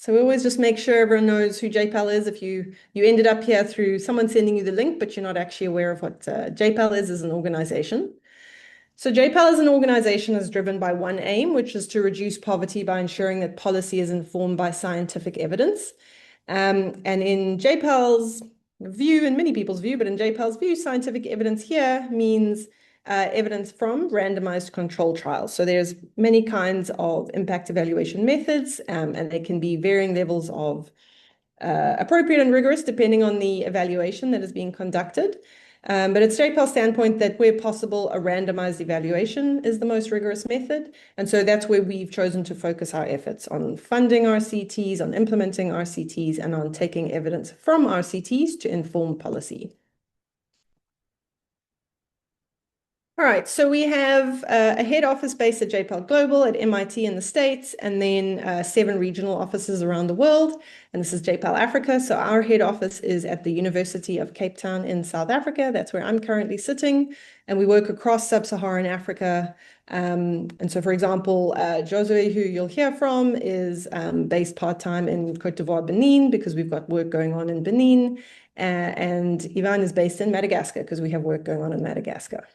So we always just make sure everyone knows who JPAL is. If you ended up here through someone sending you the link, but you're not actually aware of what JPAL is as an organization. So JPAL as an organization is driven by one aim, which is to reduce poverty by ensuring that policy is informed by scientific evidence. And in JPAL's view, in many people's view, but in JPAL's view, scientific evidence here means evidence from randomized control trials. So there's many kinds of impact evaluation methods, and they can be varying levels of appropriate and rigorous depending on the evaluation that is being conducted. But it's JPAL's standpoint that where possible, a randomized evaluation is the most rigorous method. And so that's where we've chosen to focus our efforts on funding RCTs, on implementing RCTs, and on taking evidence from RCTs to inform policy. All right, so we have a head office based at JPAL Global at MIT in the States, and then 7 regional offices around the world. And this is JPAL Africa. So our head office is at the University of Cape Town in South Africa. That's where I'm currently sitting. And we work across sub-Saharan Africa. And so, for example, Josue, who you'll hear from, is based part-time in Cote d'Ivoire, Benin, because we've got work going on in Benin. And Ivan is based in Madagascar because we have work going on in Madagascar.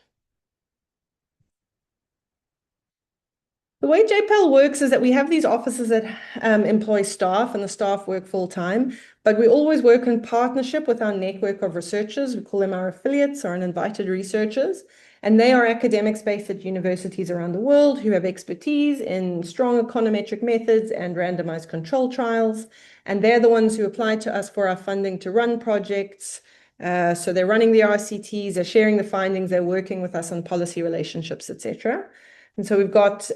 The way JPAL works is that we have these offices that employ staff, and the staff work full time, but we always work in partnership with our network of researchers. We call them our affiliates or invited researchers, and they are academics based at universities around the world who have expertise in strong econometric methods and randomized control trials, and they're the ones who apply to us for our funding to run projects. So they're running the RCTs, they're sharing the findings, they're working with us on policy relationships, etc. And so we've got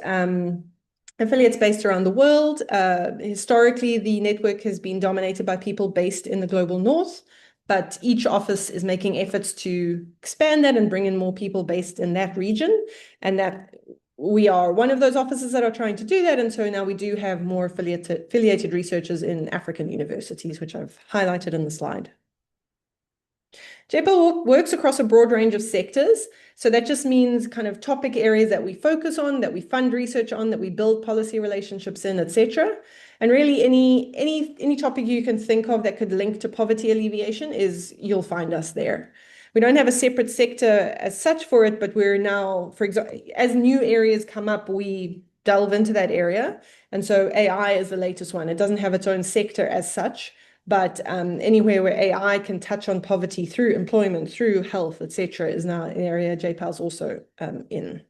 affiliates based around the world. Historically, the network has been dominated by people based in the global north, but each office is making efforts to expand that and bring in more people based in that region. And that we are one of those offices that are trying to do that. And so now we do have more affiliated researchers in African universities, which I've highlighted in the slide. JPAL works across a broad range of sectors. So that just means kind of topic areas that we focus on, that we fund research on, that we build policy relationships in, etc. And really any topic you can think of that could link to poverty alleviation you'll find us there. We don't have a separate sector as such for it, but we're now, for example, as new areas come up, we delve into that area. And so AI is the latest one. It doesn't have its own sector as such, but anywhere where AI can touch on poverty through employment, through health, etc., is now an area JPAL's also in.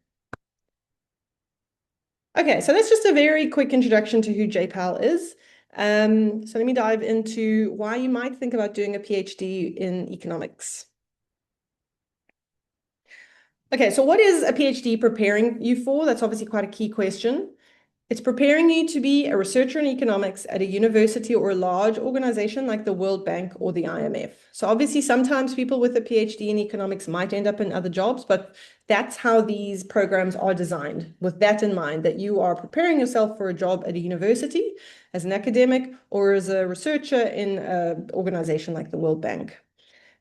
Okay, so that's just a very quick introduction to who JPAL is. So let me dive into why you might think about doing a PhD in economics. Okay, so what is a PhD preparing you for? That's obviously quite a key question. It's preparing you to be a researcher in economics at a university or a large organization like the World Bank or the IMF. So obviously, sometimes people with a PhD in economics might end up in other jobs, but that's how these programs are designed, with that in mind, that you are preparing yourself for a job at a university as an academic or as a researcher in an organization like the World Bank.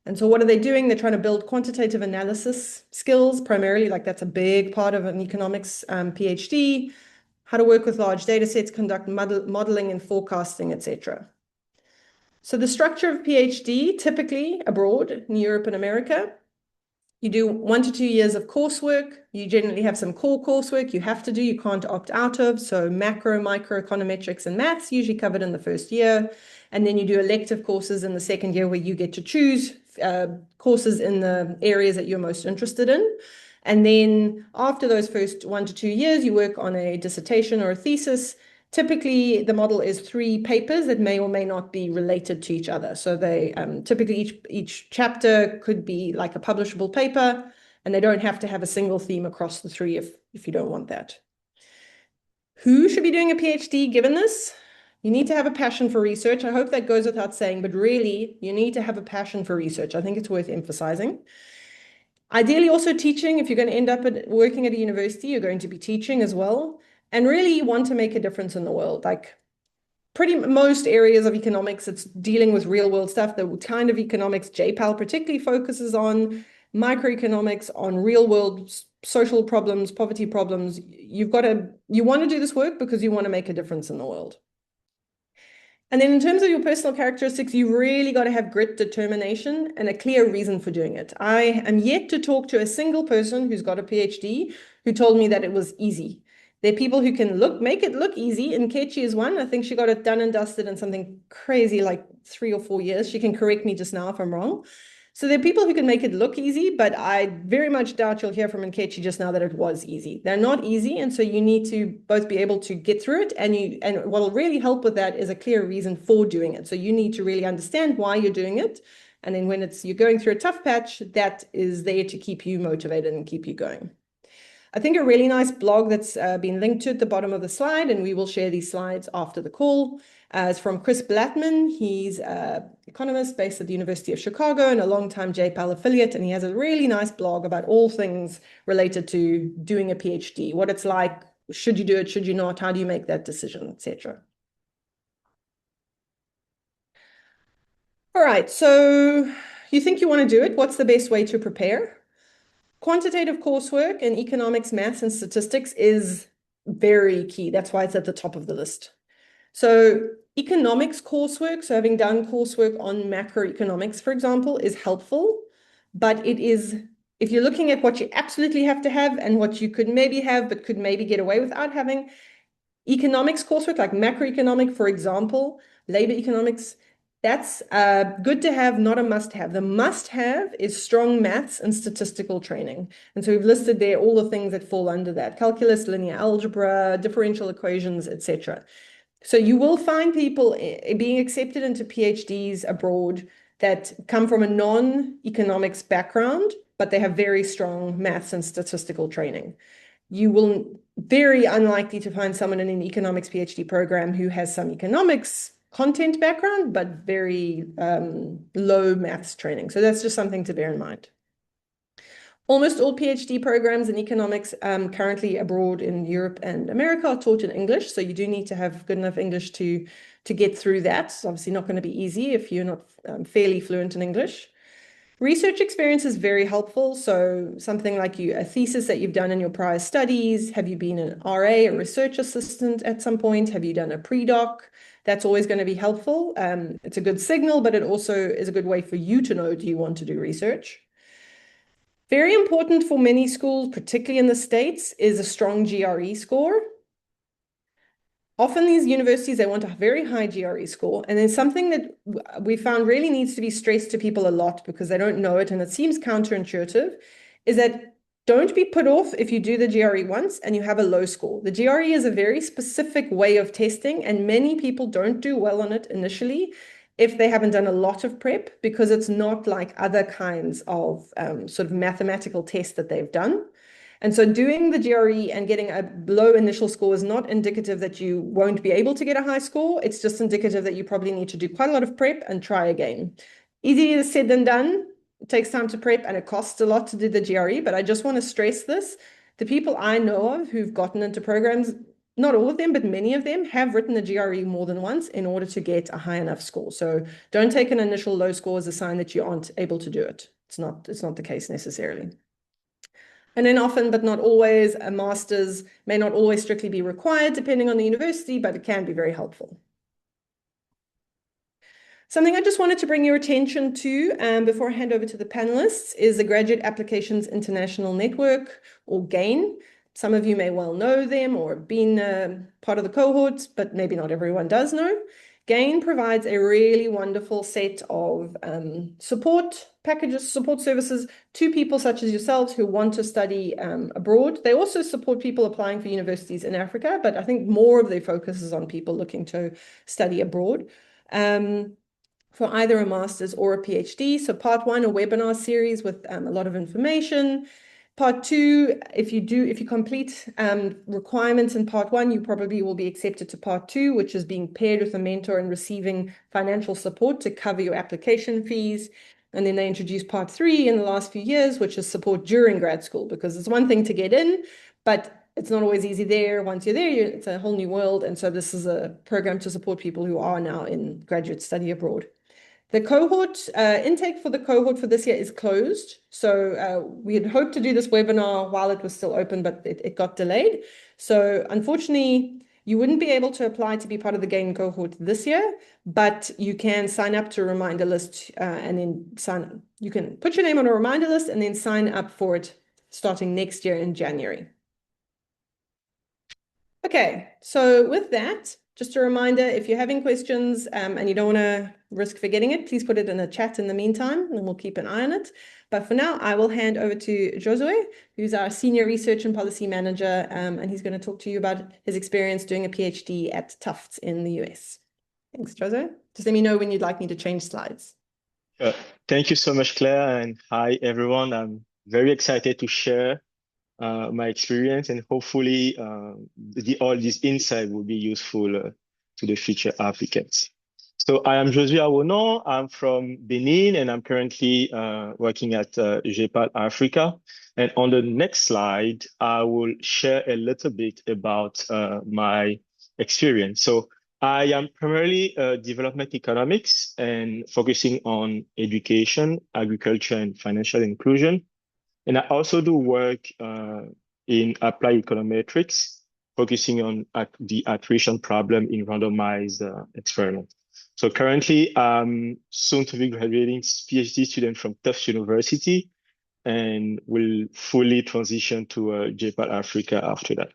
And so what are they doing? They're trying to build quantitative analysis skills primarily, like that's a big part of an economics PhD. How to work with large data sets, conduct modeling and forecasting, etc. So the structure of PhD, typically abroad in Europe and America, you do 1 to 2 years of coursework. You generally have some core coursework you have to do, you can't opt out of. So macro, micro, econometrics, and maths usually covered in the first year. And then you do elective courses in the second year where you get to choose courses in the areas that you're most interested in. And then after those first 1 to 2 years, you work on a dissertation or a thesis. Typically, the model is 3 papers that may or may not be related to each other. So they typically each chapter could be like a publishable paper, and they don't have to have a single theme across the 3 if you don't want that. Who should be doing a PhD given this? You need to have a passion for research. I hope that goes without saying, but really, you need to have a passion for research. I think it's worth emphasizing. Ideally, also teaching. If you're going to end up working at a university, you're going to be teaching as well. And really, you want to make a difference in the world. Like pretty most areas of economics, it's dealing with real world stuff. The kind of economics JPAL particularly focuses on, microeconomics, on real world social problems, poverty problems. You want to do this work because you want to make a difference in the world. And then in terms of your personal characteristics, you really got to have grit, determination, and a clear reason for doing it. I am yet to talk to a single person who's got a PhD who told me that it was easy. There are people who can make it look easy, and Kechi is one. I think she got it done and dusted in something crazy like 3 or 4 years. She can correct me just now if I'm wrong. So there are people who can make it look easy, but I very much doubt you'll hear from Nkechi just now that it was easy. They're not easy, and so you need to both be able to get through it, and what will really help with that is a clear reason for doing it. So you need to really understand why you're doing it, and then when you're going through a tough patch, that is there to keep you motivated and keep you going. I think a really nice blog that's been linked to at the bottom of the slide, and we will share these slides after the call. It's from Chris Blattman. He's an economist based at the University of Chicago and a longtime J-PAL affiliate, and he has a really nice blog about all things related to doing a PhD, what it's like, should you do it, should you not, how do you make that decision, etc. All right, so you think you want to do it. What's the best way to prepare? Quantitative coursework in economics, maths, and statistics is very key. That's why it's at the top of the list. So economics coursework, so having done coursework on macroeconomics, for example, is helpful, but it is, if you're looking at what you absolutely have to have and what you could maybe have, but could maybe get away without having, economics coursework, like macroeconomic, for example, labor economics, that's good to have, not a must-have. The must-have is strong maths and statistical training. And so we've listed there all the things that fall under that: calculus, linear algebra, differential equations, etc. So you will find people being accepted into PhDs abroad that come from a non-economics background, but they have very strong maths and statistical training. You will very unlikely to find someone in an economics PhD program who has some economics content background, but very low maths training. So that's just something to bear in mind. Almost all PhD programs in economics currently abroad in Europe and America are taught in English. So you do need to have good enough English to get through that. It's obviously not going to be easy if you're not fairly fluent in English. Research experience is very helpful. So something like a thesis that you've done in your prior studies. Have you been an RA, a research assistant at some point? Have you done a pre-doc? That's always going to be helpful. It's a good signal, but it also is a good way for you to know, do you want to do research? Very important for many schools, particularly in the States, is a strong GRE score. Often these universities, they want a very high GRE score. And then something that we found really needs to be stressed to people a lot because they don't know it, and it seems counterintuitive, is that don't be put off if you do the GRE once and you have a low score. The GRE is a very specific way of testing, and many people don't do well on it initially if they haven't done a lot of prep, because it's not like other kinds of sort of mathematical tests that they've done. And so doing the GRE and getting a low initial score is not indicative that you won't be able to get a high score. It's just indicative that you probably need to do quite a lot of prep and try again. Easier said than done. It takes time to prep and it costs a lot to do the GRE, but I just want to stress this. The people I know of who've gotten into programs, not all of them, but many of them have written the GRE more than once in order to get a high enough score. So don't take an initial low score as a sign that you aren't able to do it. It's not the case necessarily. And then often, but not always, a master's may not always strictly be required depending on the university, but it can be very helpful. Something I just wanted to bring your attention to before I hand over to the panelists is the Graduate Applications International Network, or GAIN. Some of you may well know them or been part of the cohorts, but maybe not everyone does know. GAIN provides a really wonderful set of support packages, support services to people such as yourselves who want to study abroad. They also support people applying for universities in Africa, but I think more of their focus is on people looking to study abroad for either a master's or a PhD. So part one, a webinar series with a lot of information. Part two, if you complete requirements in part one, you probably will be accepted to part two, which is being paired with a mentor and receiving financial support to cover your application fees. And then they introduced part three in the last few years, which is support during grad school, because it's one thing to get in, but it's not always easy there. Once you're there, it's a whole new world. And so this is a program to support people who are now in graduate study abroad. The cohort intake for the cohort for this year is closed. So we had hoped to do this webinar while it was still open, but it got delayed. So unfortunately, You wouldn't be able to apply to be part of the GAIN cohort this year, but you can sign up to a reminder list and then you can put your name on a reminder list and then sign up for it starting next year in January. Okay, so with that, just a reminder, if you're having questions and you don't want to risk forgetting it, please put it in a chat in the meantime, and we'll keep an eye on it. But for now, I will hand over to Josue, who's our Senior Research and Policy Manager, and he's going to talk to you about his experience doing a PhD at Tufts in the US. Thanks, Josue. Just let me know when you'd like me to change slides. Uh, Thank you so much, Claire, and hi, everyone. I'm very excited to share my experience, and hopefully all this insight will be useful to the future applicants. So I am Josué Awonon. I'm from Benin, and I'm currently working at GEPAL Africa. And on the next slide, I will share a little bit about my experience. So I am primarily development economics and focusing on education, agriculture, and financial inclusion. And I also do work in applied econometrics, focusing on the attrition problem in randomized experiments. So currently, I'm soon to be graduating PhD student from Tufts University and will fully transition to GEPAL Africa after that.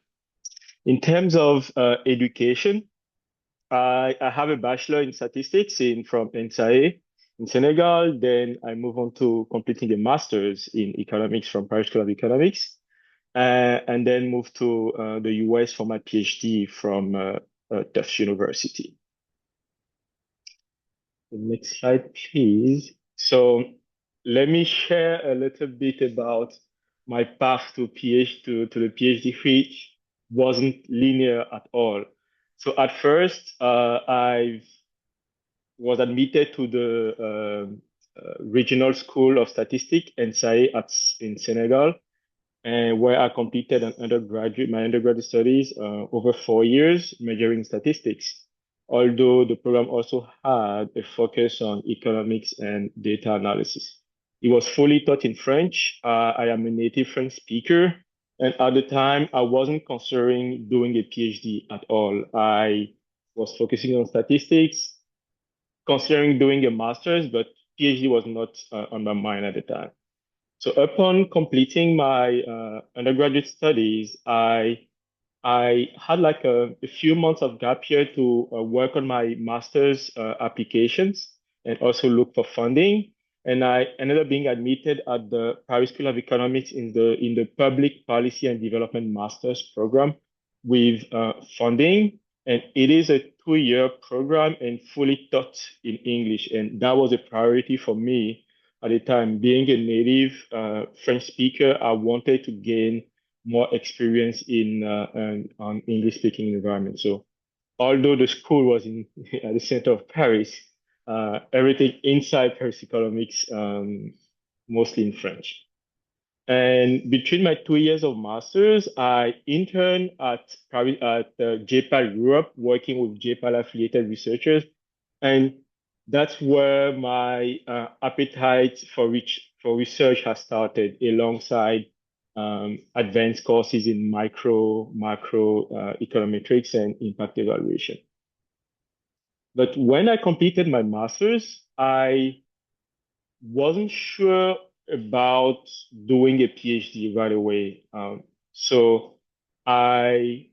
In terms of education, I have a bachelor in statistics from NSAE in Senegal. Then I move on to completing a master's in economics from Paris School of Economics, and then move to the US for my PhD from Tufts University. The next slide, please. So let me share a little bit about my path to the PhD, which wasn't linear at all. So at first, I was admitted to the Regional School of Statistics, NSAE, in Senegal, and where I completed my undergraduate studies over 4 years, majoring in statistics. Although the program also had a focus on economics and data analysis. It was fully taught in French. I am a native French speaker, and at the time, I wasn't considering doing a PhD at all. I was focusing on statistics, considering doing a master's, but PhD was not on my mind at the time. So upon completing my undergraduate studies, I had like a few months of gap year to work on my master's applications and also look for funding. And I ended up being admitted at the Paris School of Economics in the Public Policy and Development Master's program with funding. And it is a 2-year program and fully taught in English. And that was a priority for me at the time. Being a native French speaker, I wanted to gain more experience in an English-speaking environment. So although the school was at the center of Paris, everything inside Paris Economics, mostly in French. And between my 2 years of master's, I interned at JPAL Europe, working with JPAL affiliated researchers. And that's where my appetite for research has started, alongside advanced courses in macro econometrics and impact evaluation. But when I completed my master's, I wasn't sure about doing a PhD right away. So I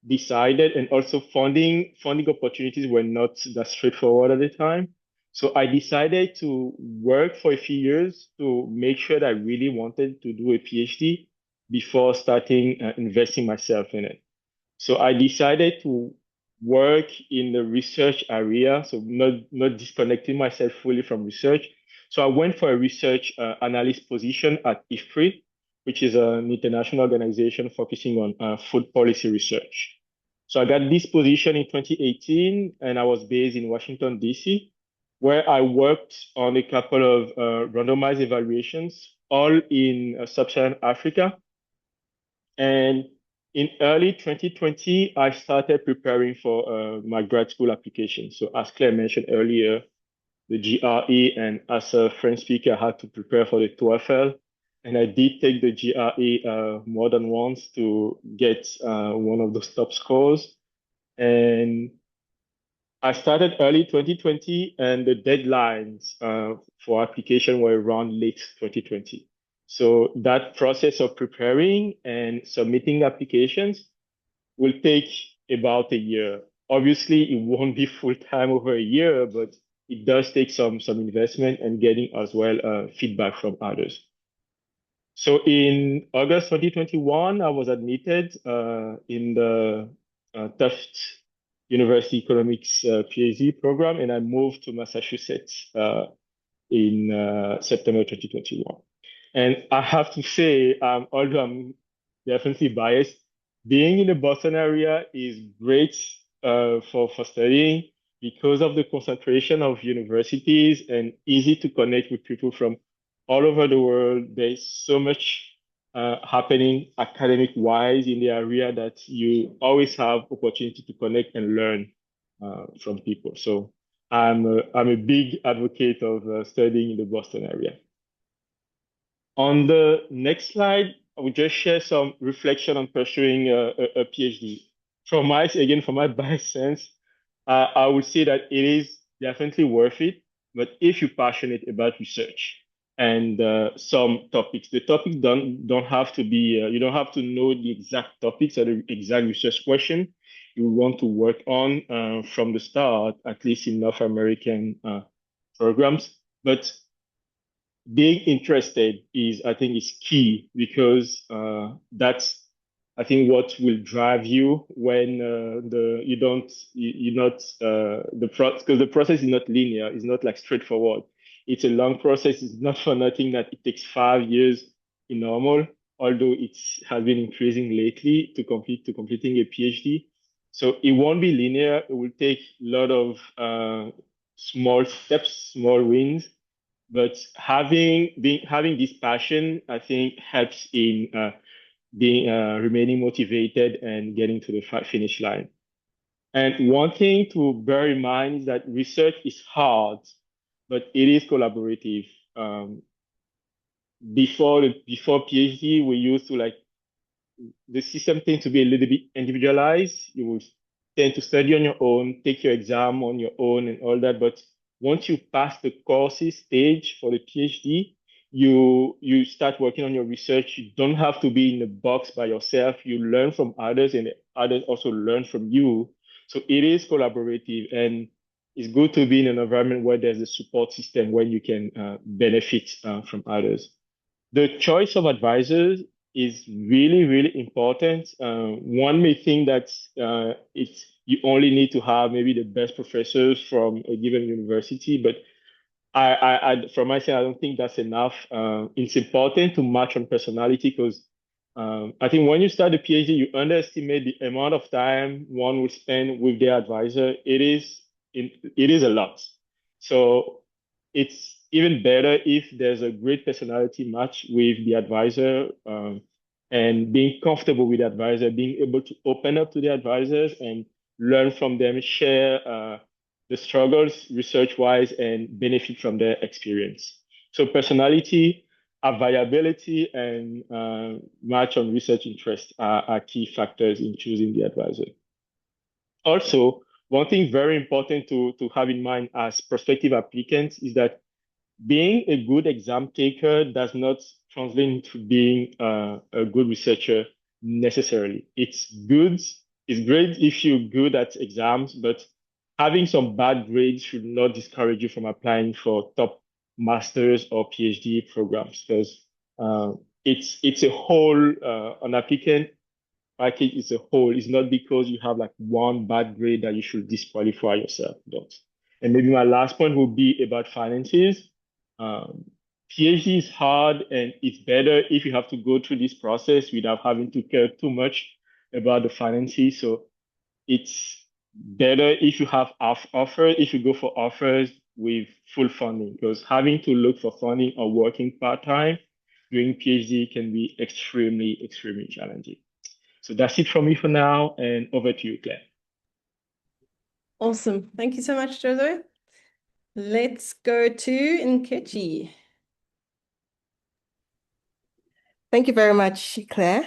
decided, and also funding opportunities were not that straightforward at the time. So I decided to work for a few years to make sure that I really wanted to do a PhD before starting investing myself in it. So I decided to work in the research area, so not disconnecting myself fully from research. So I went for a research analyst position at IFPRI, which is an international organization focusing on food policy research. So I got this position in 2018, and I was based in Washington, D.C., where I worked on a couple of randomized evaluations, all in sub-Saharan Africa. And in early 2020, I started preparing for my grad school application. So as Claire mentioned earlier, the GRE, and as a French speaker, I had to prepare for the TOEFL. And I did take the GRE more than once to get one of those top scores. And I started early 2020, and the deadlines for application were around late 2020. So that process of preparing and submitting applications will take about a year. Obviously, it won't be full time over a year, but it does take some investment and getting as well feedback from others. So in August 2021, I was admitted in the Tufts University Economics PhD program, and I moved to Massachusetts in September 2021. And I have to say, although I'm definitely biased, being in the Boston area is great for studying because of the concentration of universities and easy to connect with people from all over the world. There's so much happening academic wise in the area that you always have opportunity to connect and learn from people. So I'm a big advocate of studying in the Boston area. On the next slide, I will just share some reflection on pursuing a PhD. From my biased sense, I would say that it is definitely worth it, but if you're passionate about research and some topics, the topic don't have to be, you don't have to know the exact topics or the exact research question you want to work on from the start, at least in North American programs. But being interested I think, is key because that's, I think, what will drive you when because the process is not linear, it's not like straightforward. It's a long process. It's not for nothing that it takes 5 years in normal, although it has been increasing lately to completing a PhD. So it won't be linear. It will take a lot of small steps, small wins, but having this passion, I think, helps in being remaining motivated and getting to the finish line. And one thing to bear in mind is that research is hard, but it is collaborative. Before PhD, we used to the system tends to be a little bit individualized. You will tend to study on your own, take your exam on your own and all that. But once you pass the courses stage for the PhD, you start working on your research. You don't have to be in a box by yourself. You learn from others and others also learn from you. So it is collaborative, and it's good to be in an environment where there's a support system where you can benefit from others. The choice of advisors is really, really important. One may think that you only need to have maybe the best professors from a given university, but from my side, I don't think that's enough. It's important to match on personality because I think when you start a PhD, you underestimate the amount of time one will spend with their advisor. It is a lot. So it's even better if there's a great personality match with the advisor, and being comfortable with the advisor, being able to open up to the advisors and learn from them, share the struggles research-wise and benefit from their experience. So personality, availability, and match on research interest are key factors in choosing the advisor. Also, one thing very important to have in mind as prospective applicants is that being a good exam taker does not translate into being a good researcher necessarily. It's great if you're good at exams, but having some bad grades should not discourage you from applying for top master's or PhD programs because it's a whole, an applicant package is a whole. It's not because you have like one bad grade that you should disqualify yourself. Don't. And maybe my last point would be about finances. PhD is hard, and it's better if you have to go through this process without having to care too much about the finances. So it's better if you have offers, if you go for offers with full funding, because having to look for funding or working part-time during PhD can be extremely, extremely challenging. So that's it from me for now, and over to you, Claire. Awesome. Thank you so much, Jozo. Let's go to Nkechi. Thank you very much, Claire.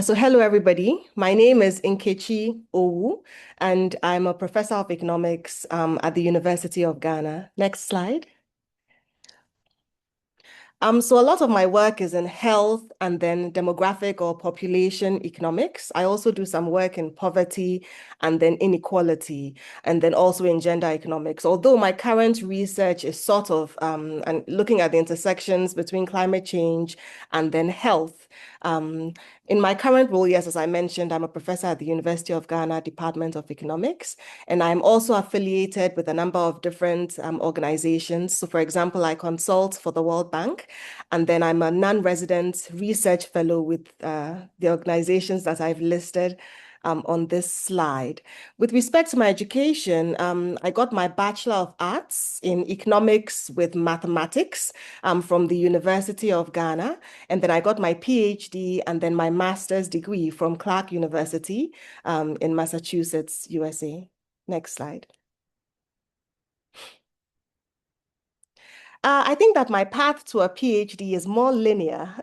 So hello, everybody. My name is Nkechi Owu, and I'm a professor of economics at the University of Ghana. Next slide. So a lot of my work is in health and then demographic or population economics. I also do some work in poverty and then inequality, and then also in gender economics. Although my current research is sort of and looking at the intersections between climate change and then health. Um, in my current role, yes, as I mentioned, I'm a professor at the University of Ghana, Department of Economics, and I'm also affiliated with a number of different organizations. So, for example, I consult for the World Bank, and then I'm a non-resident research fellow with the organizations that I've listed on this slide. With respect to my education, I got my Bachelor of Arts in Economics with Mathematics from the University of Ghana. And then I got my PhD and then my master's degree from Clark University in Massachusetts, USA. Next slide. I think that my path to a PhD is more linear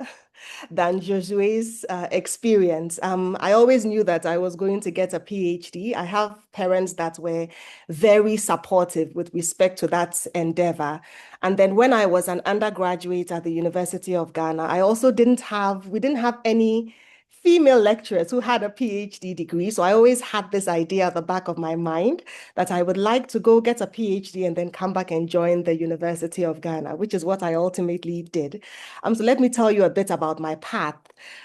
than Josue's experience. I always knew that I was going to get a PhD. I have parents that were very supportive with respect to that endeavor. And then when I was an undergraduate at the University of Ghana, we didn't have any female lecturers who had a PhD degree. So I always had this idea at the back of my mind that I would like to go get a PhD and then come back and join the University of Ghana, which is what I ultimately did. So let me tell you a bit about my path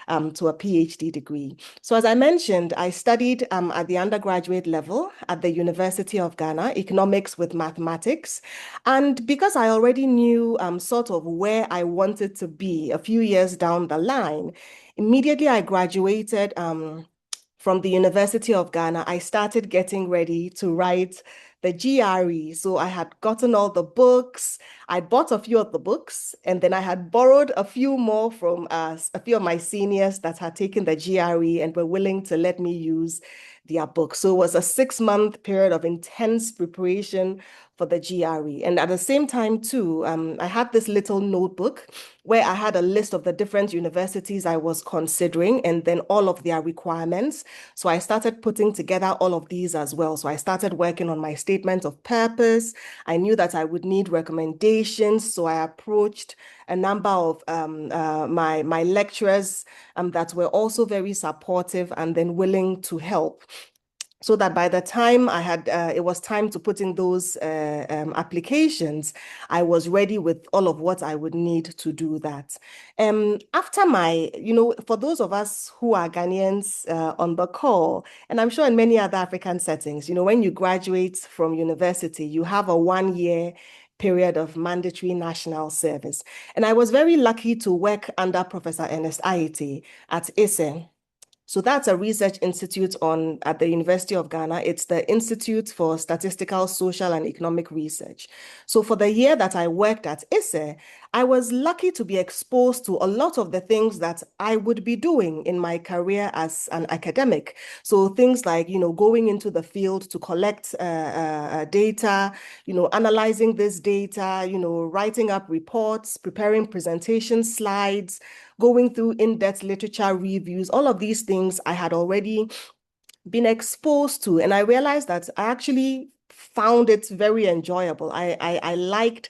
to a PhD degree. So as I mentioned, I studied at the undergraduate level at the University of Ghana, economics with mathematics. And because I already knew sort of where I wanted to be a few years down the line, immediately I graduated from the University of Ghana, I started getting ready to write the GRE. So I had gotten all the books. I bought a few of the books, and then I had borrowed a few more from a few of my seniors that had taken the GRE and were willing to let me use their books. So it was a 6-month period of intense preparation for the GRE. And at the same time, too, I had this little notebook where I had a list of the different universities I was considering and then all of their requirements. So I started putting together all of these as well. So I started working on my statement of purpose. I knew that I would need recommendations. So I approached a number of my lecturers that were also very supportive and then willing to help, so that by the time it was time to put in those applications, I was ready with all of what I would need to do that. After for those of us who are Ghanaians on the call, and I'm sure in many other African settings, when you graduate from university, you have a 1-year period of mandatory national service. And I was very lucky to work under Professor Ernest Aite at ISE. So that's a research institute at the University of Ghana. It's the Institute for Statistical, Social, and Economic Research. So for the year that I worked at ISE, I was lucky to be exposed to a lot of the things that I would be doing in my career as an academic. So things like, going into the field to collect data, analyzing this data, writing up reports, preparing presentation slides, going through in-depth literature reviews. All of these things I had already been exposed to, and I realized that I actually found it very enjoyable. I liked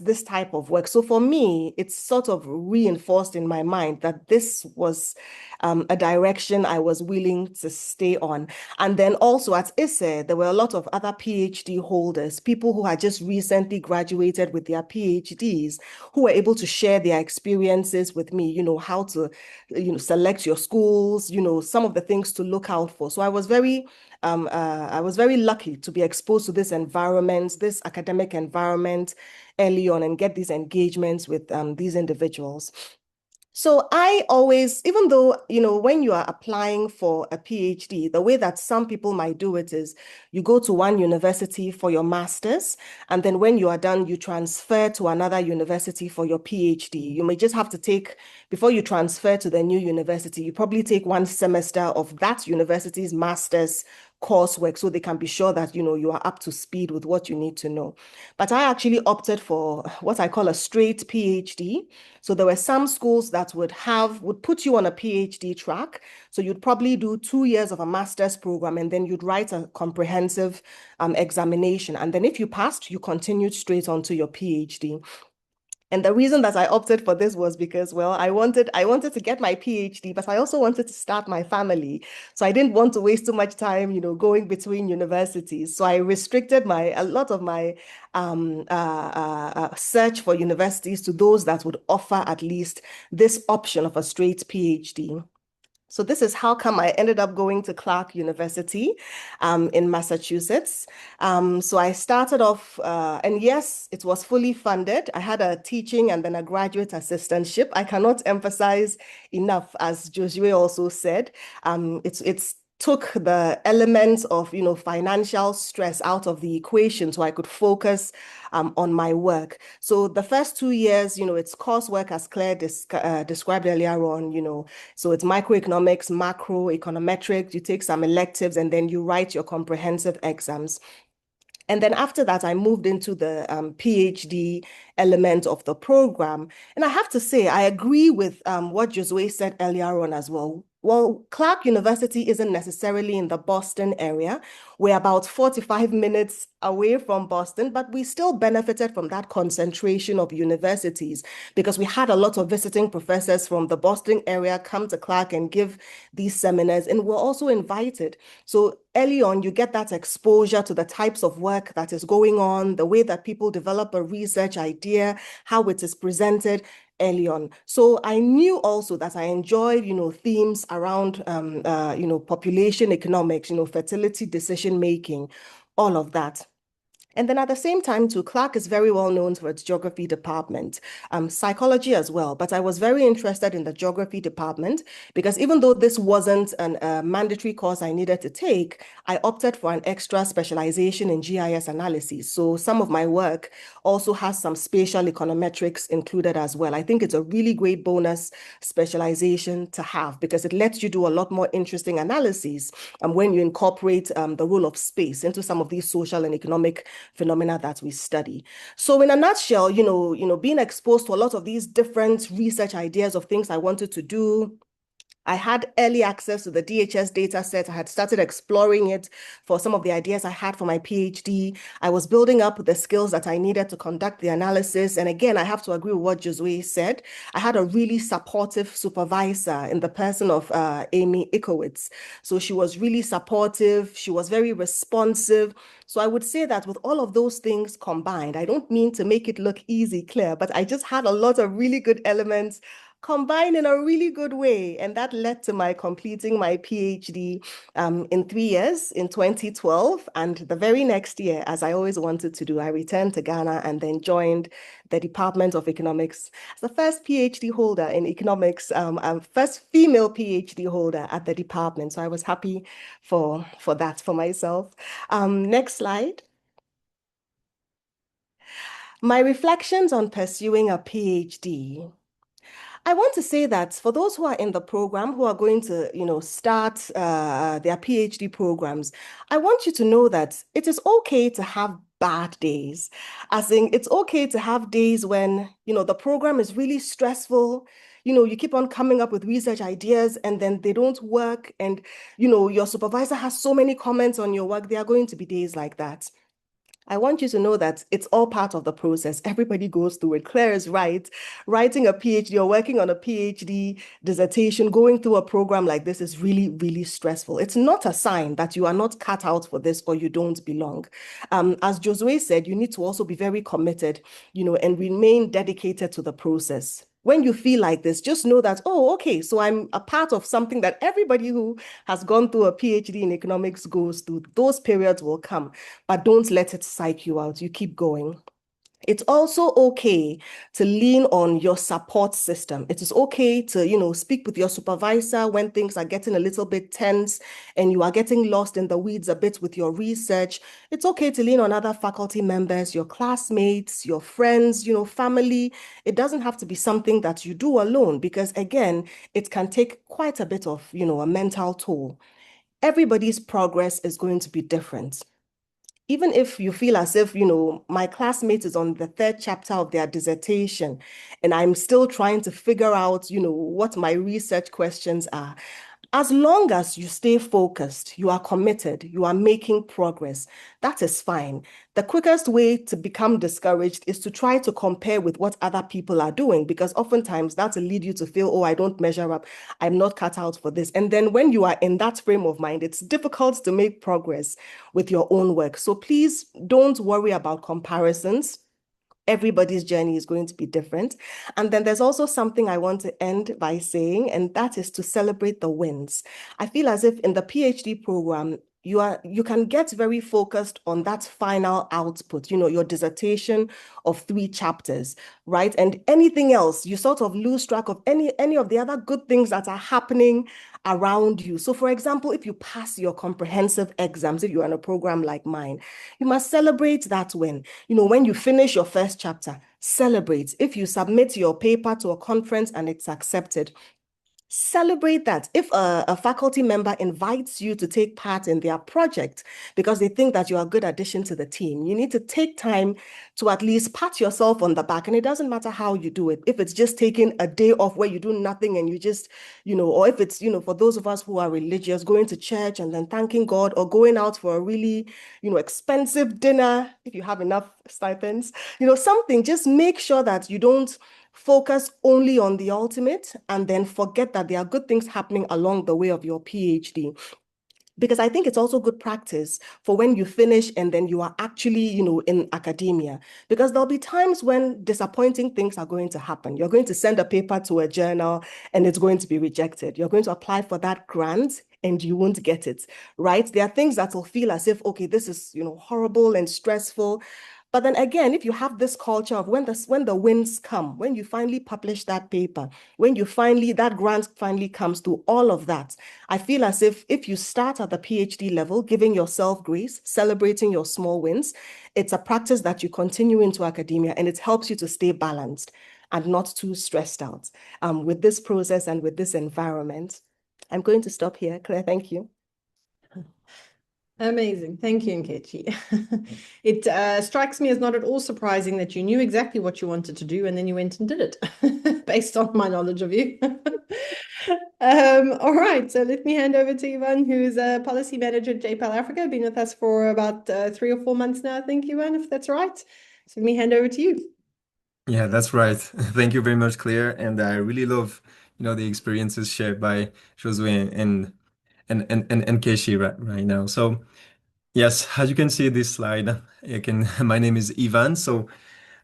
this type of work. So for me, it's sort of reinforced in my mind that this was a direction I was willing to stay on. And then also at ISE, there were a lot of other PhD holders, people who had just recently graduated with their PhDs, who were able to share their experiences with me, how to, select your schools, some of the things to look out for. So I was very lucky to be exposed to this environment, this academic environment early on, and get these engagements with these individuals. So I always, even though, when you are applying for a PhD, the way that some people might do it is you go to one university for your master's, and then when you are done, you transfer to another university for your PhD. You may just have to before you transfer to the new university, you probably take one semester of that university's master's coursework so they can be sure that, you are up to speed with what you need to know. But I actually opted for what I call a straight PhD. So there were some schools that would put you on a PhD track. So you'd probably do 2 years of a master's program, and then you'd write a comprehensive examination. And then if you passed, you continued straight on to your PhD. And the reason that I opted for this was because, well, I wanted to get my PhD, but I also wanted to start my family. So I didn't want to waste too much time, going between universities. So I restricted a lot of my search for universities to those that would offer at least this option of a straight PhD. So this is how come I ended up going to Clark University in Massachusetts. So I started off, and yes, it was fully funded. I had a teaching and then a graduate assistantship. I cannot emphasize enough, as Josue also said, it's took the elements of, financial stress out of the equation so I could focus on my work. So the first 2 years, it's coursework as Claire described earlier on, so it's microeconomics, macro, econometrics, you take some electives, and then you write your comprehensive exams. And then after that, I moved into the PhD element of the program. And I have to say, I agree with what Josue said earlier on as well. Well, Clark University isn't necessarily in the Boston area. We're about 45 minutes away from Boston, but we still benefited from that concentration of universities because we had a lot of visiting professors from the Boston area come to Clark and give these seminars, and we're also invited. So early on, you get that exposure to the types of work that is going on, the way that people develop a research idea, how it is presented early on. So I knew also that I enjoyed, themes around, population economics, fertility decision making, all of that. And then at the same time, too, Clark is very well known for its geography department, psychology as well. But I was very interested in the geography department because even though this wasn't a mandatory course I needed to take, I opted for an extra specialization in GIS analysis. So some of my work also has some spatial econometrics included as well. I think it's a really great bonus specialization to have because it lets you do a lot more interesting analyses when you incorporate the role of space into some of these social and economic phenomena that we study. So in a nutshell, being exposed to a lot of these different research ideas of things I wanted to do, I had early access to the DHS data set. I had started exploring it for some of the ideas I had for my PhD. I was building up the skills that I needed to conduct the analysis. And again, I have to agree with what Josue said. I had a really supportive supervisor in the person of Amy Ikowitz. So she was really supportive. She was very responsive. So I would say that with all of those things combined, I don't mean to make it look easy, Claire, but I just had a lot of really good elements combined in a really good way. And that led to my completing my PhD in 3 years in 2012. And the very next year, as I always wanted to do, I returned to Ghana and then joined the Department of Economics as the first PhD holder in economics, first female PhD holder at the department. So I was happy for that for myself. Next slide. My reflections on pursuing a PhD. I want to say that for those who are in the program, who are going to, start their PhD programs, I want you to know that it is okay to have bad days. As in, it's okay to have days when, the program is really stressful. You keep on coming up with research ideas and then they don't work. And, your supervisor has so many comments on your work. There are going to be days like that. I want you to know that it's all part of the process. Everybody goes through it. Claire is right. Writing a PhD or working on a PhD dissertation, going through a program like this is really, really stressful. It's not a sign that you are not cut out for this or you don't belong. As Josue said, you need to also be very committed, and remain dedicated to the process. When you feel like this, just know that, oh, okay, so I'm a part of something that everybody who has gone through a PhD in economics goes through. Those periods will come, but don't let it psych you out. You keep going. It's also okay to lean on your support system. It is okay to, speak with your supervisor when things are getting a little bit tense and you are getting lost in the weeds a bit with your research. It's okay to lean on other faculty members, your classmates, your friends, family. It doesn't have to be something that you do alone because, again, it can take quite a bit of, a mental toll. everybody's progress is going to be different. Even if you feel as if, my classmate is on the third chapter of their dissertation and I'm still trying to figure out, what my research questions are. As long as you stay focused, you are committed, you are making progress, that is fine. The quickest way to become discouraged is to try to compare with what other people are doing, because oftentimes that will lead you to feel, oh, I don't measure up, I'm not cut out for this. And then when you are in that frame of mind, it's difficult to make progress with your own work. So please don't worry about comparisons. Everybody's journey is going to be different. And then there's also something I want to end by saying, and that is to celebrate the wins. I feel as if in the PhD program, you can get very focused on that final output, your dissertation of 3 chapters, right? And anything else, you sort of lose track of any of the other good things that are happening around you. So for example, if you pass your comprehensive exams, if you're in a program like mine, you must celebrate that win. When you finish your first chapter, celebrate. If you submit your paper to a conference and it's accepted, celebrate that. If a faculty member invites you to take part in their project because they think that you're a good addition to the team, you need to take time to at least pat yourself on the back. And it doesn't matter how you do it. If it's just taking a day off where you do nothing and you just, or if it's, for those of us who are religious, going to church and then thanking God, or going out for a really, expensive dinner, if you have enough stipends, something, just make sure that you don't focus only on the ultimate and then forget that there are good things happening along the way of your PhD. Because I think it's also good practice for when you finish and then you are actually, in academia. Because there'll be times when disappointing things are going to happen. You're going to send a paper to a journal and it's going to be rejected. You're going to apply for that grant and you won't get it, right? There are things that will feel as if, okay, this is, horrible and stressful. But then again, if you have this culture of when the wins come, when you finally publish that paper, when that grant finally comes to all of that, I feel as if you start at the PhD level, giving yourself grace, celebrating your small wins, it's a practice that you continue into academia and it helps you to stay balanced and not too stressed out with this process and with this environment. I'm going to stop here. Claire, thank you. Amazing. Thank you, Nkechi. It strikes me as not at all surprising that you knew exactly what you wanted to do and then you went and did it based on my knowledge of you. All right, so let me hand over to Ivan, who's a policy manager at JPAL Africa, been with us for about 3 or 4 months now, I think, Ivan, if that's right. So let me hand over to you. Yeah, that's right. Thank you very much, Claire. And I really love, the experiences shared by Josue and Keshi right now. So yes, as you can see this slide, my name is Ivan. So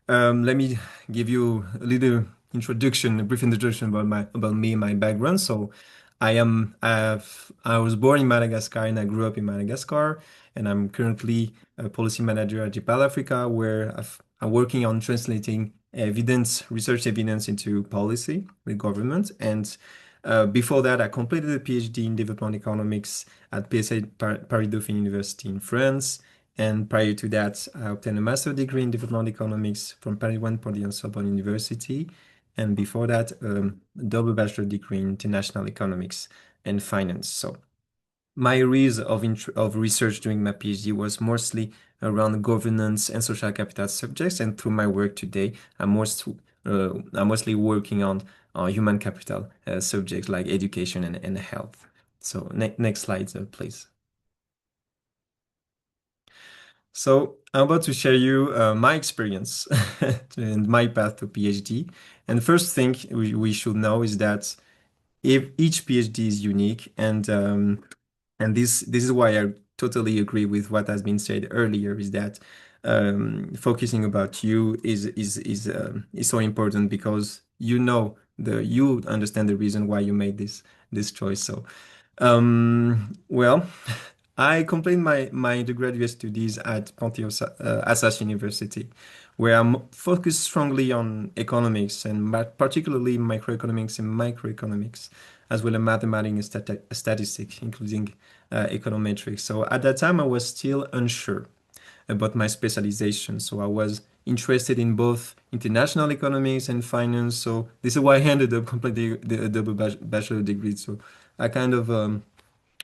let me give you a little introduction, a brief introduction about me and my background. So I was born in Madagascar and I grew up in Madagascar, and I'm currently a policy manager at JPAL Africa, where I'm working on translating research evidence into policy with government. And before that, I completed a PhD in development economics at PSA Paris Dauphine University in France. And prior to that, I obtained a master's degree in development economics from Paris 1 Panthéon-Sorbonne University. And before that, a double bachelor degree in international economics and finance. So my areas of research during my PhD was mostly around governance and social capital subjects. And through my work today, I'm mostly working on human capital subjects like education and health. So next slide, please. So I'm about to share you my experience and my path to PhD. And the first thing we should know is that if each PhD is unique, and this is why I totally agree with what has been said earlier, is that focusing about you is so important, because you understand the reason why you made this choice. So well. I completed my undergraduate studies at Panthéon-Assas University, where I'm focused strongly on economics, and particularly microeconomics and microeconomics, as well as mathematics and statistics, including econometrics. So at that time, I was still unsure about my specialization. So I was interested in both international economics and finance. So this is why I ended up completing the double bachelor degree. So I kind of,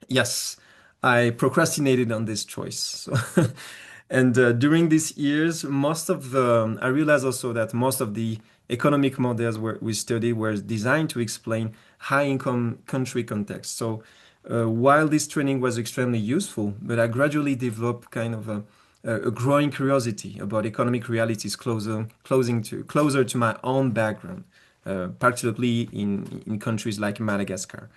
yes. I procrastinated on this choice. So, and during these years, I realized also that most of the economic models we studied were designed to explain high-income country context. So, while this training was extremely useful, but I gradually developed kind of a growing curiosity about economic realities closer to my own background, particularly in countries like Madagascar.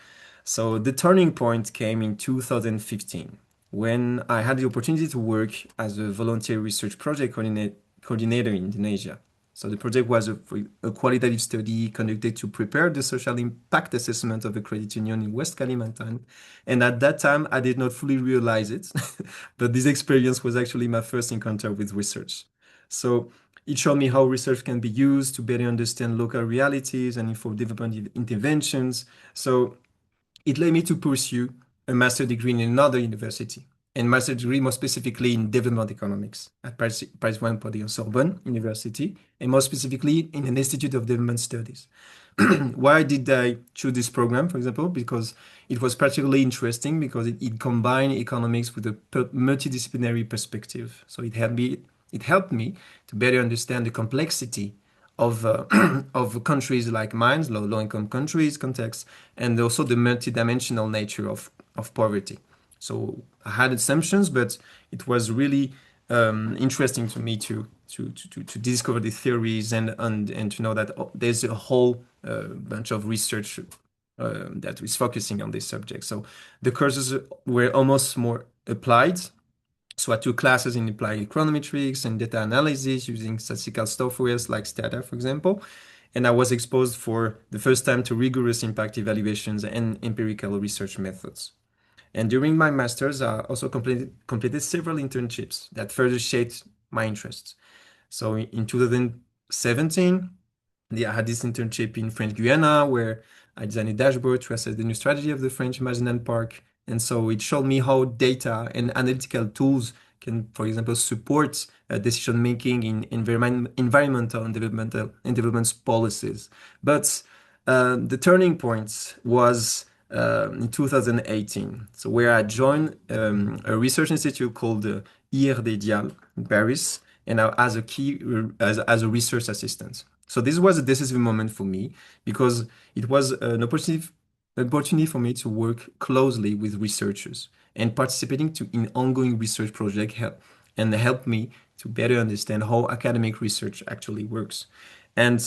So the turning point came in 2015 when I had the opportunity to work as a volunteer research project coordinator in Indonesia. So the project was a qualitative study conducted to prepare the social impact assessment of a credit union in West Kalimantan. And at that time, I did not fully realize it, but this experience was actually my first encounter with research. So it showed me how research can be used to better understand local realities and inform development interventions. So it led me to pursue a master's degree in another university, and master's degree more specifically in development economics at Paris 1 Paris Sorbonne University, and more specifically in an Institute of Development Studies. Why did I choose this program, for example? Because it was particularly interesting because it combined economics with a multidisciplinary perspective. So it helped me to better understand the complexity of of countries like mine, low-income countries context, and also the multidimensional nature of poverty. So I had assumptions, but it was really interesting to me to discover the theories and to know that there's a whole bunch of research that is focusing on this subject. So the courses were almost more applied. So I took classes in applied econometrics and data analysis using statistical softwares like Stata, for example. And I was exposed for the first time to rigorous impact evaluations and empirical research methods. And during my master's, I also completed several internships that further shaped my interests. So in 2017, I had this internship in French Guiana where I designed a dashboard to assess the new strategy of the French Marginal Park. And so it showed me how data and analytical tools can, for example, support decision making in environmental and development policies. But the turning point was in 2018, so where I joined a research institute called IRD Dial in Paris, and as a research assistant. So this was a decisive moment for me because it was an opportunity for me to work closely with researchers and participating in ongoing research projects help me to better understand how academic research actually works. And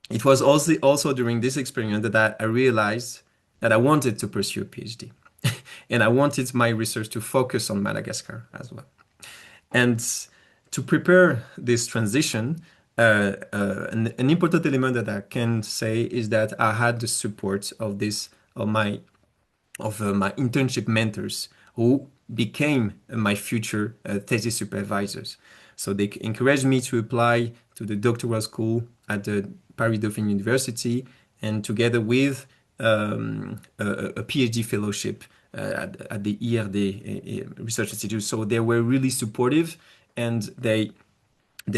it was also during this experiment that I realized that I wanted to pursue a PhD. And I wanted my research to focus on Madagascar as well. And to prepare this transition, an important element that I can say is that I had the support of my internship mentors who became my future thesis supervisors. So they encouraged me to apply to the doctoral school at the Paris Dauphine University, and together with a PhD fellowship at the IRD Research Institute. So they were really supportive, and they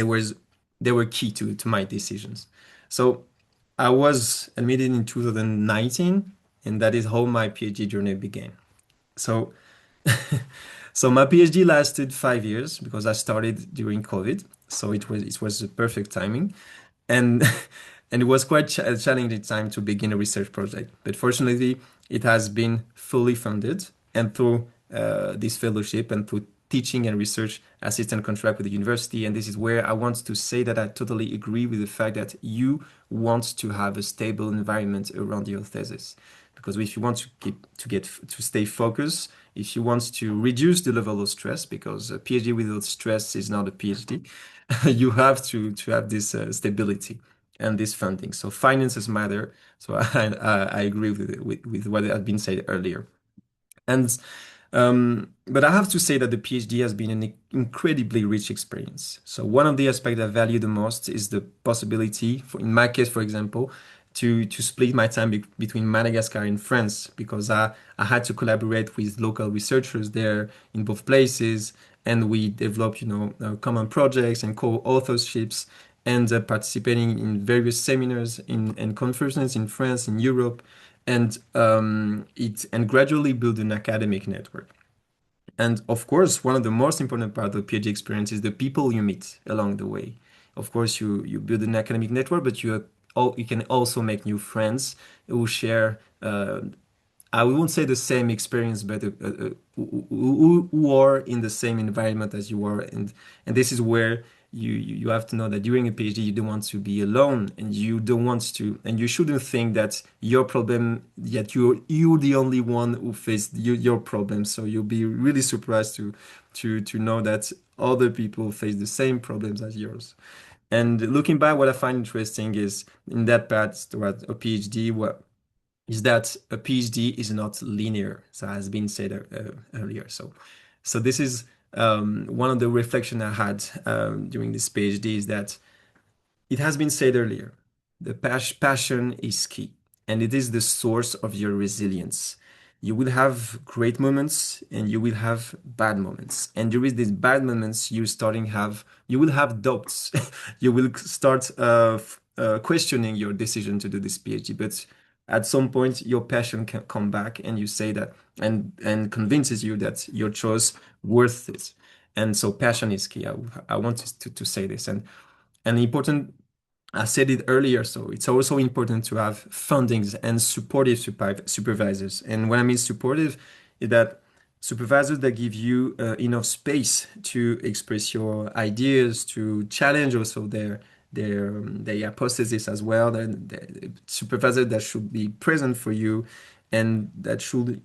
were key to my decisions. So I was admitted in 2019, and that is how my PhD journey began. So, so my PhD lasted 5 years because I started during COVID. So it was the perfect timing, and and it was quite a challenging time to begin a research project. But fortunately, it has been fully funded, and through this fellowship and through teaching and research assistant contract with the university. And this is where I want to say that I totally agree with the fact that you want to have a stable environment around your thesis. Because if you want to stay focused, if you want to reduce the level of stress, because a PhD without stress is not a PhD, you have to have this stability and this funding. So finances matter. So I agree with what had been said earlier. And but I have to say that the PhD has been an incredibly rich experience. So one of the aspects I value the most is the possibility, in my case, for example, to split my time between Madagascar and France, because I had to collaborate with local researchers there in both places, and we developed, common projects and co-authorships, and participating in various seminars and conferences in France, in Europe, and gradually build an academic network. And of course, one of the most important part of PhD experience is the people you meet along the way. Of course, you build an academic network, but you can also make new friends who share I won't say the same experience, but who are in the same environment as you are, and this is where you have to know that during a PhD you don't want to be alone, and you don't want to, and you shouldn't think that your problem, yet you're the only one who faced your problem. So you'll be really surprised to know that other people face the same problems as yours. And looking back, what I find interesting is in that path toward a PhD, what is that a PhD is not linear, so has been said earlier. So this is one of the reflection I had during this PhD is that it has been said earlier, the passion is key, and it is the source of your resilience. You will have great moments and you will have bad moments. And during these bad moments, you will have doubts. You will start questioning your decision to do this PhD. But at some point, your passion can come back and you say that and convinces you that your choice worth it. And so passion is key. I want to say this. And important, I said it earlier, so it's also important to have fundings and supportive supervisors. And what I mean supportive is that supervisors that give you enough space to express your ideas, to challenge also their hypothesis as well. And the supervisor that should be present for you and that should,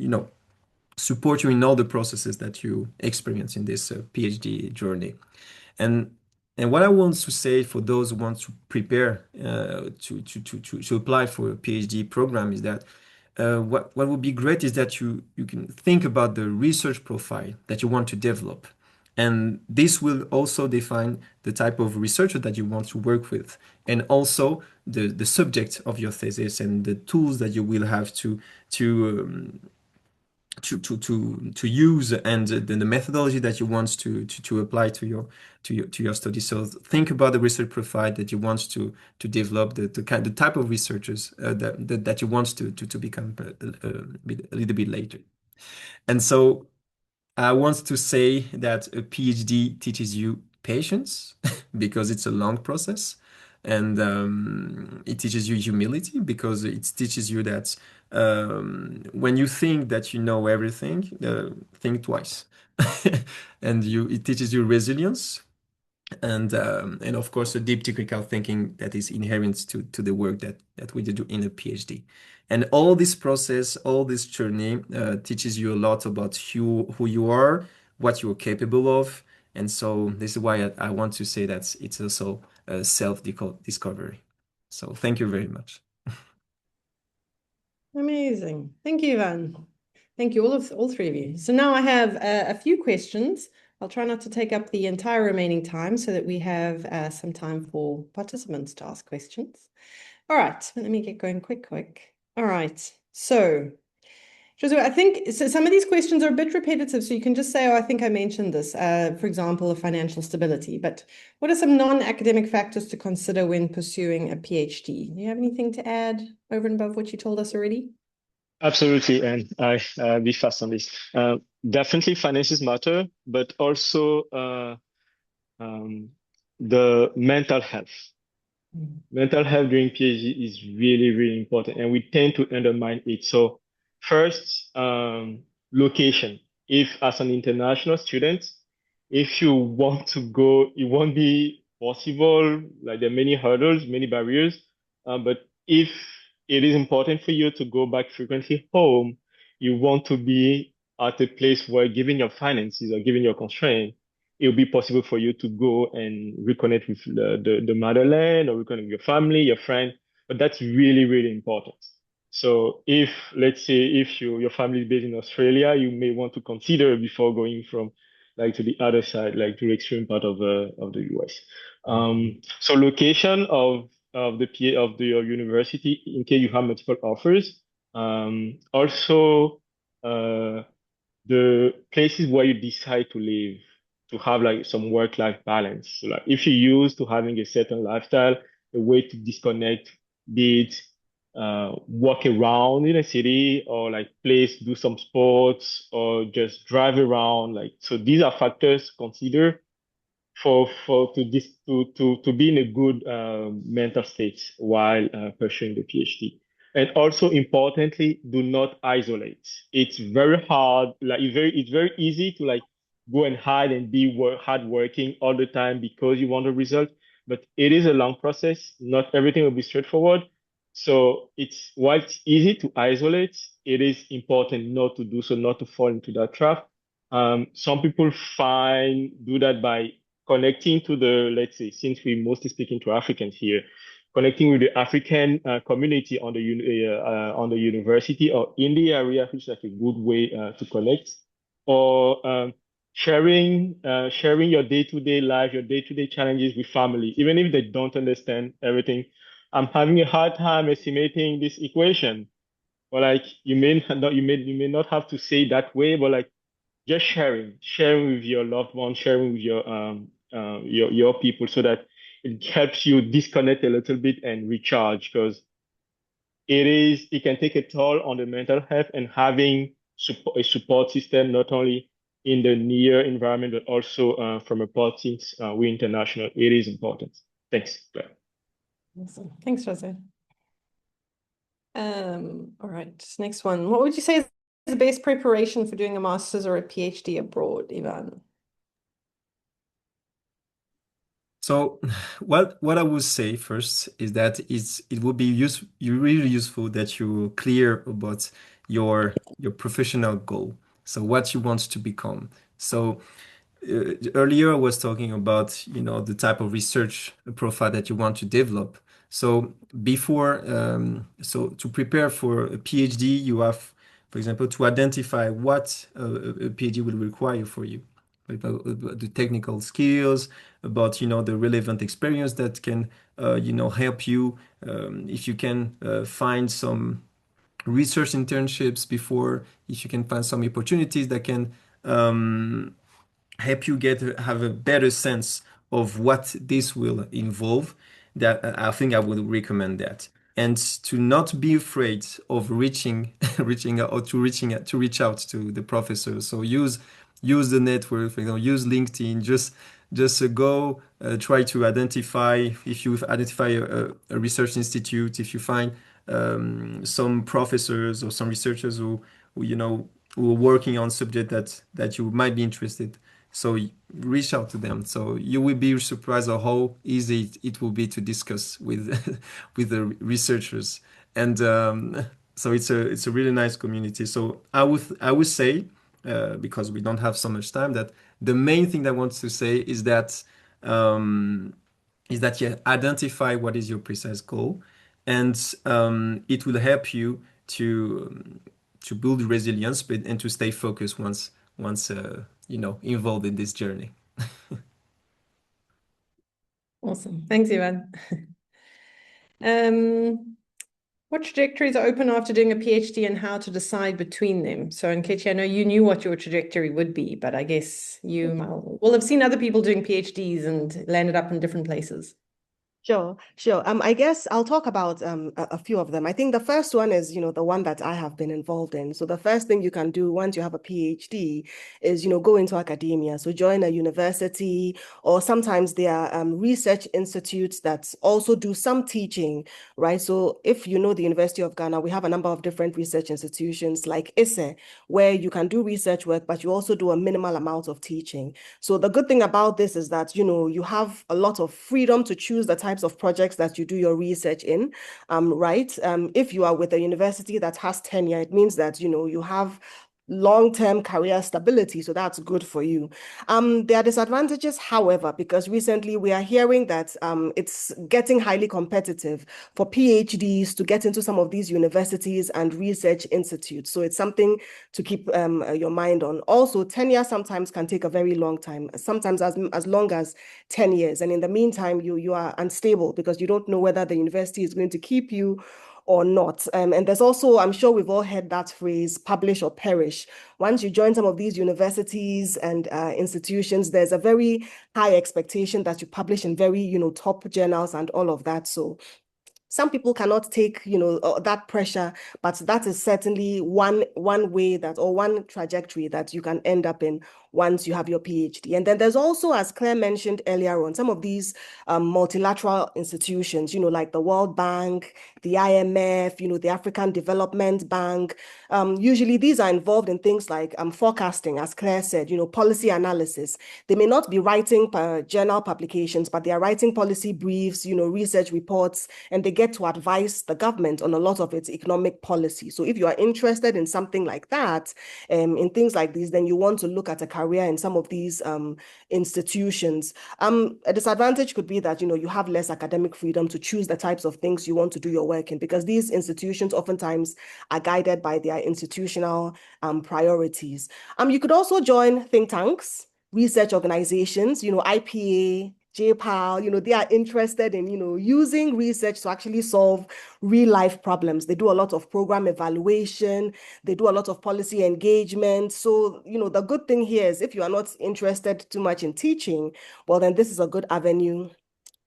support you in all the processes that you experience in this PhD journey. And and what I want to say for those who want to prepare to apply for a PhD program is that what would be great is that you can think about the research profile that you want to develop. And this will also define the type of researcher that you want to work with, and also the subject of your thesis and the tools that you will have to to use and the methodology that you want to apply to your study. So think about the research profile that you want to develop, the type of researchers that you want to become a little bit later. And so I want to say that a PhD teaches you patience because it's a long process. And it teaches you humility because it teaches you that when you think that you know everything, think twice. And it teaches you resilience and of course a deep technical thinking that is inherent to the work that we do in a PhD. And all this process, all this journey teaches you a lot about who you are, what you're capable of. And so this is why I want to say that it's also a self-discovery. So thank you very much. Amazing. Thank you, Ivan. Thank you, all three of you. So now I have a few questions. I'll try not to take up the entire remaining time so that we have some time for participants to ask questions. All right, let me get going quick. All right, so Josue, I think so some of these questions are a bit repetitive, so you can just say, oh, I think I mentioned this, for example, financial stability. But what are some non-academic factors to consider when pursuing a PhD? Do you have anything to add over and above what you told us already? Absolutely, and I'll be fast on this. Definitely finances matter, but also the mental health. Mental health during PhD is really, really important, and we tend to undermine it. So first, location. If as an international student, if you want to go, it won't be possible. Like there are many hurdles, many barriers. But if it is important for you to go back frequently home, you want to be at a place where, given your finances or given your constraint, it'll be possible for you to go and reconnect with the motherland or reconnect with your family, your friend. But that's really, really important. So if, let's say, if your family is based in Australia, you may want to consider before going from like to the other side, like to the extreme part of the US. So location of your university in case you have multiple offers. Also, the places where you decide to live to have like some work-life balance. So like if you're used to having a certain lifestyle, a way to disconnect, be it walk around in a city or like do some sports or just drive around. Like, so these are factors to consider to be in a good mental state while pursuing the PhD. And also importantly, do not isolate. It's very hard, like it's very easy to like go and hide and be hard working all the time because you want a result. But it is a long process. Not everything will be straightforward. So while it's easy to isolate, it is important not to do so, not to fall into that trap. Some people do that by connecting to let's say, since we're mostly speaking to Africans here, connecting with the African community on the university or in the area, which is like a good way to connect, or sharing your day-to-day life, your day-to-day challenges with family, even if they don't understand everything. I'm having a hard time estimating this equation, or like you may not have to say it that way, but like just sharing with your loved ones, sharing with your people, so that it helps you disconnect a little bit and recharge, because it can take a toll on the mental health, and having a support system not only in the near environment but also from a part since we're international, it is important. Thanks, Claire. Awesome. Thanks, Jose. All right, next one. What would you say is the best preparation for doing a master's or a PhD abroad, Ivan? So what I would say first is that it would be really useful that you're clear about your professional goal. So what you want to become. So earlier I was talking about, the type of research profile that you want to develop. So so to prepare for a PhD, you have, for example, to identify what a PhD will require for you, about the technical skills, about, the relevant experience that can, help you. If you can find some research internships before, if you can find some opportunities that can help you have a better sense of what this will involve, that I think I would recommend that. And to not be afraid of reaching out, or to reach out to the professor. So use the network, for example, use LinkedIn. Just go try to identify, if you identify a research institute, if you find some professors or some researchers who are working on subject that you might be interested. So reach out to them. So you will be surprised at how easy it will be to discuss with with the researchers. And so it's a really nice community. So I would say, because we don't have so much time, that the main thing that I want to say is that you identify what is your precise goal, and it will help you to build resilience, and to stay focused once involved in this journey. Awesome. Thanks, Ivan. What trajectories are open after doing a PhD, and how to decide between them? So, Nkechi, I know you knew what your trajectory would be, but I guess you will have seen other people doing PhDs and landed up in different places. Sure. I guess I'll talk about a few of them. I think the first one is, the one that I have been involved in. So the first thing you can do once you have a PhD is, go into academia. So join a university, or sometimes there are research institutes that also do some teaching, right? So if you know the University of Ghana, we have a number of different research institutions like ISE, where you can do research work, but you also do a minimal amount of teaching. So the good thing about this is that, you have a lot of freedom to choose the types of projects that you do your research in, right? If you are with a university that has tenure, it means that, you have long-term career stability. So that's good for you. There are disadvantages, however, because recently we are hearing that it's getting highly competitive for PhDs to get into some of these universities and research institutes. So it's something to keep your mind on. Also, tenure sometimes can take a very long time, sometimes as long as 10 years. And in the meantime, you are unstable because you don't know whether the university is going to keep you or not. And there's also, I'm sure we've all heard that phrase, publish or perish. Once you join some of these universities and institutions, there's a very high expectation that you publish in very, top journals and all of that. So Some people cannot take, that pressure, but that is certainly one way that, or one trajectory that you can end up in once you have your PhD. And then there's also, as Claire mentioned earlier on, some of these multilateral institutions, like the World Bank, the IMF, the African Development Bank. Usually these are involved in things like forecasting, as Claire said, policy analysis. They may not be writing journal publications, but they are writing policy briefs, research reports, and they get to advise the government on a lot of its economic policy. So if you are interested in something like that, in things like these, then you want to look at a career in some of these institutions. A disadvantage could be that, you have less academic freedom to choose the types of things you want to do your work in, because these institutions oftentimes are guided by their institutional priorities. You could also join think tanks, research organizations, IPA, JPAL, they are interested in, using research to actually solve real life problems. They do a lot of program evaluation. They do a lot of policy engagement. So, the good thing here is if you are not interested too much in teaching, well, then this is a good avenue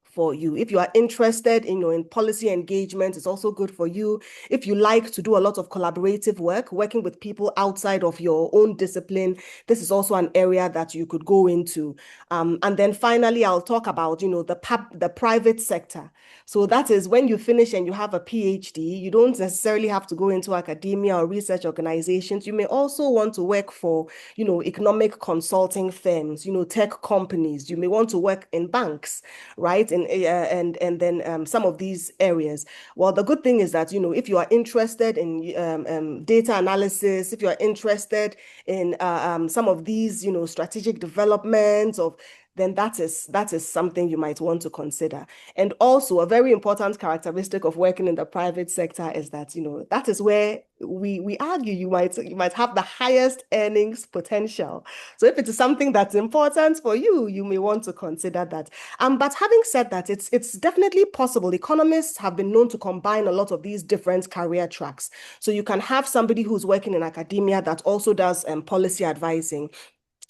for you. If you are interested in, in policy engagement, it's also good for you. If you like to do a lot of collaborative work, working with people outside of your own discipline, this is also an area that you could go into. And then finally, I'll talk about, the private sector. So that is when you finish and you have a PhD, you don't necessarily have to go into academia or research organizations. You may also want to work for, economic consulting firms, tech companies. You may want to work in banks, right? And then some of these areas. Well, the good thing is that, if you are interested in data analysis, if you are interested in some of these, strategic developments of, then that is something you might want to consider. And also a very important characteristic of working in the private sector is that, that is where we argue you might have the highest earnings potential. So if it is something that's important for you, you may want to consider that. But having said that, it's definitely possible. Economists have been known to combine a lot of these different career tracks. So you can have somebody who's working in academia that also does policy advising.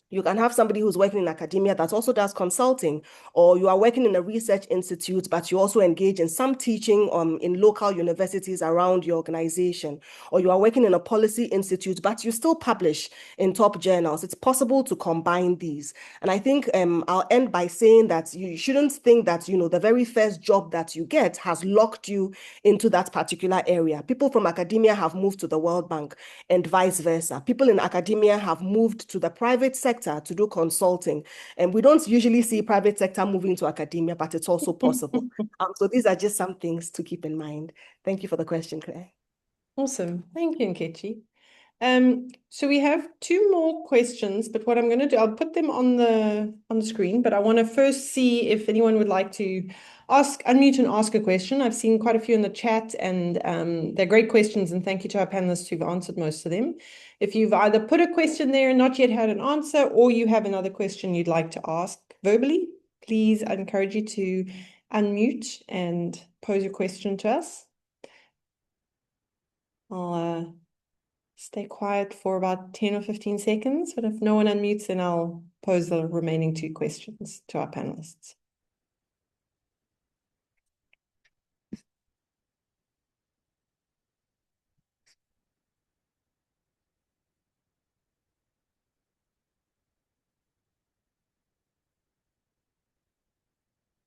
You can have somebody who's working in academia that also does consulting, or you are working in a research institute, but you also engage in some teaching in local universities around your organization, or you are working in a policy institute, but you still publish in top journals. It's possible to combine these. And I think I'll end by saying that you shouldn't think that, the very first job that you get has locked you into that particular area. People from academia have moved to the World Bank and vice versa. People in academia have moved to the private sector to do consulting. And we don't usually see private sector moving to academia, but it's also possible. So these are just some things to keep in mind. Thank you for the question, Claire. Awesome. Thank you, Nkechi. So we have two more questions, but what I'm going to do, I'll put them on the screen, but I want to first see if anyone would like to unmute and ask a question. I've seen quite a few in the chat, and they're great questions, and thank you to our panelists who've answered most of them. If you've either put a question there and not yet had an answer, or you have another question you'd like to ask verbally, please, I encourage you to unmute and pose your question to us. I'll stay quiet for about 10 or 15 seconds, but if no one unmutes, then I'll pose the remaining two questions to our panelists.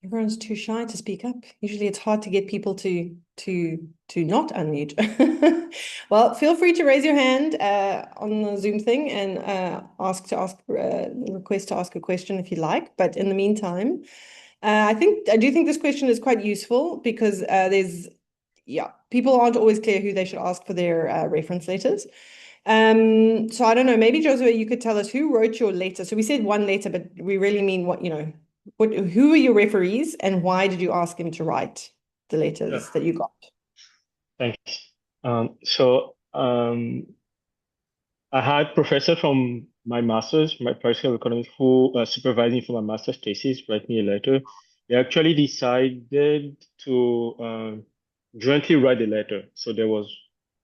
Everyone's too shy to speak up. Usually it's hard to get people to not unmute. Well, feel free to raise your hand on the Zoom thing and request to ask a question if you like. But in the meantime, I do think this question is quite useful because people aren't always clear who they should ask for their reference letters. So I don't know, maybe Josue, you could tell us who wrote your letter. So we said one letter, but we really mean who are your referees and why did you ask him to write the letters that you got? Thanks. I had professor from my master's, my partial economics, who supervising for my master's thesis, write me a letter. They actually decided to jointly write the letter. So there was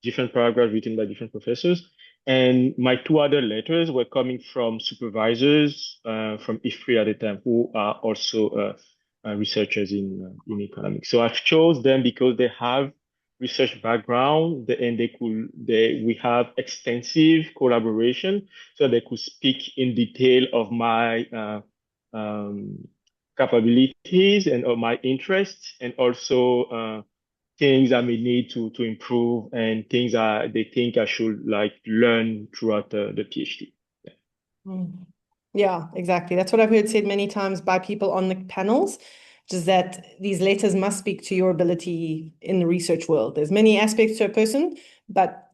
different paragraphs written by different professors. And my two other letters were coming from supervisors from IFPRI at the time, who are also researchers in economics. So I've chose them because they have research background and we have extensive collaboration, so they could speak in detail of my capabilities and of my interests, and also things I may need to improve, and things they think I should like learn throughout the PhD. Mm. Yeah, exactly. That's what I've heard said many times by people on the panels, is that these letters must speak to your ability in the research world. There's many aspects to a person, but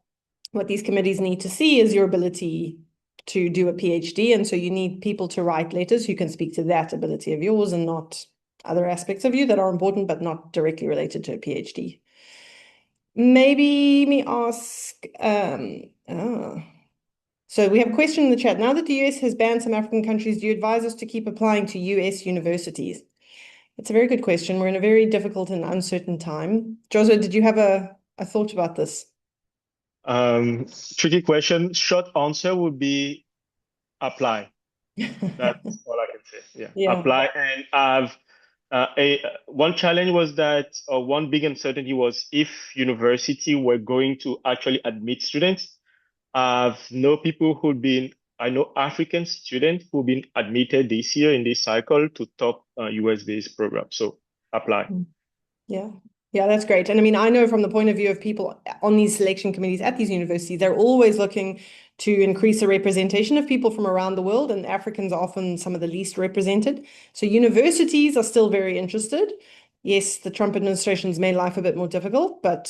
what these committees need to see is your ability to do a PhD. And so you need people to write letters who can speak to that ability of yours and not other aspects of you that are important, but not directly related to a PhD. Maybe me ask, so we have a question in the chat. Now that the US has banned some African countries, do you advise us to keep applying to US universities? It's a very good question. We're in a very difficult and uncertain time. Josua, did you have a thought about this? Tricky question. Short answer would be apply. That's all I can say. Yeah. Apply. And one challenge was that, or one big uncertainty was if university were going to actually admit students. I know African students who've been admitted this year in this cycle to top US-based programs. So apply. Yeah. Yeah, that's great. And I mean, I know from the point of view of people on these selection committees at these universities, they're always looking to increase the representation of people from around the world, and Africans are often some of the least represented. So universities are still very interested. Yes, the Trump administration's made life a bit more difficult, but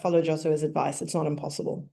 follow Josua's advice. It's not impossible.